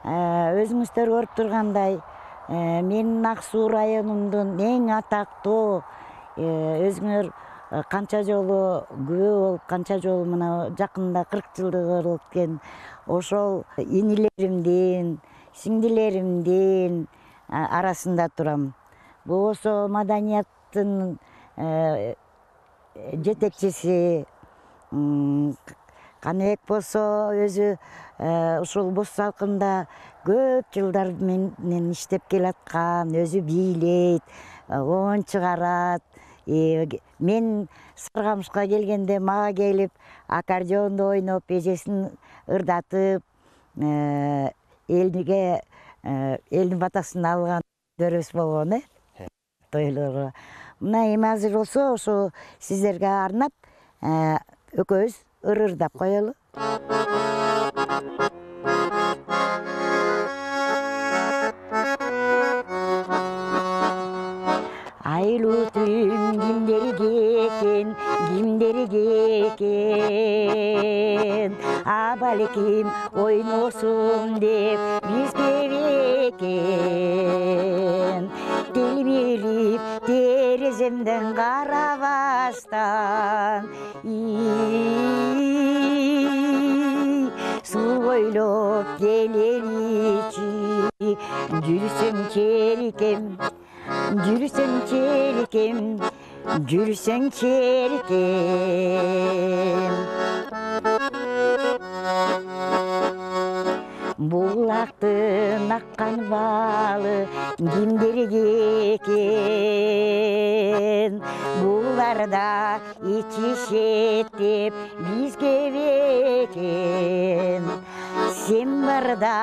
Өзүңүздөр көрүп тургандай, менин Ак Суу районумдун эң атактуу өзүңөр канча жолу күбө болуп, канча жолу мына жакында 40 жылдыгы өткөн ошол инилеримдин, сиңдилеримдин арасында турам. Болбосо маданияттын жетекчиси Каныбек болсо өзү ушул Боз Салкында көп жылдар менен иштеп келаткан, өзү бийлейт, оон чыгарат. Мен Саргамышка келгенде мага келип аккордеонду ойноп, эжесин ырдатып, элдин батасын алган дөрөс болгон тойлорго. Мына эми азыр болсо ошо сиздерге арнап экөөбүз ырдап коелу. Айлуу түн кимдерге экен, а балеким ойносун деп бизге бекен. Келип тереземден карабастан, суу бойлоп келеличи, жүрсөң черикем, жүрсөң черикем, жүрсөң черикем. Булактын аккан балы кимдерге экен, буларда ичишет деп бизге бекен. Сен барда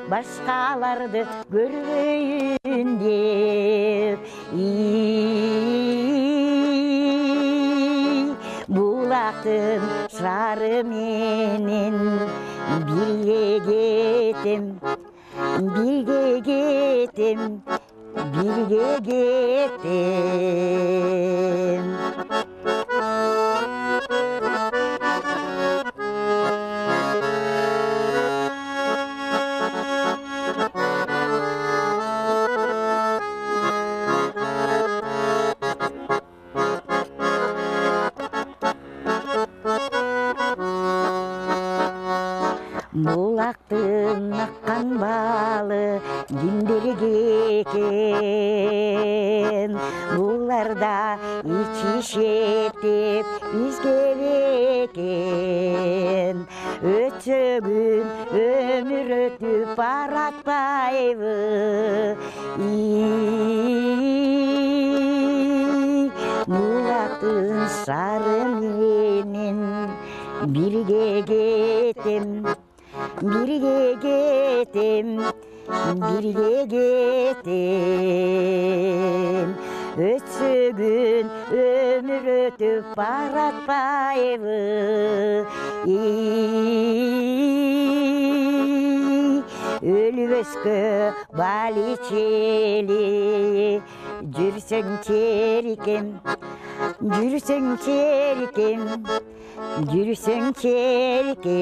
башкаларды көрбөйүн деп, булактын шары менен бирге кетем, бирге кетем, бирге кетем. Булактын аккан балы кимдерге экен, буларда ичишет деп бизге бекен. Өтсө күн өмүр өтүп баратпайбы, булактын шары менен бирге кетем, бирге кетем, бирге кетем. Өтсө күн өмүр өтүп баратпайбы, өлбөскө бал ичели, жүрсөң черикем, жүрсөң черикем, жүрсөң черикем.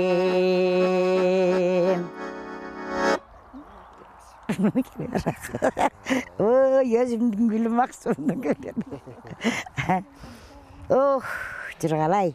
Ой, өзүмдүн гүлүм Аксуунун гүлү. Ох, жыргалай.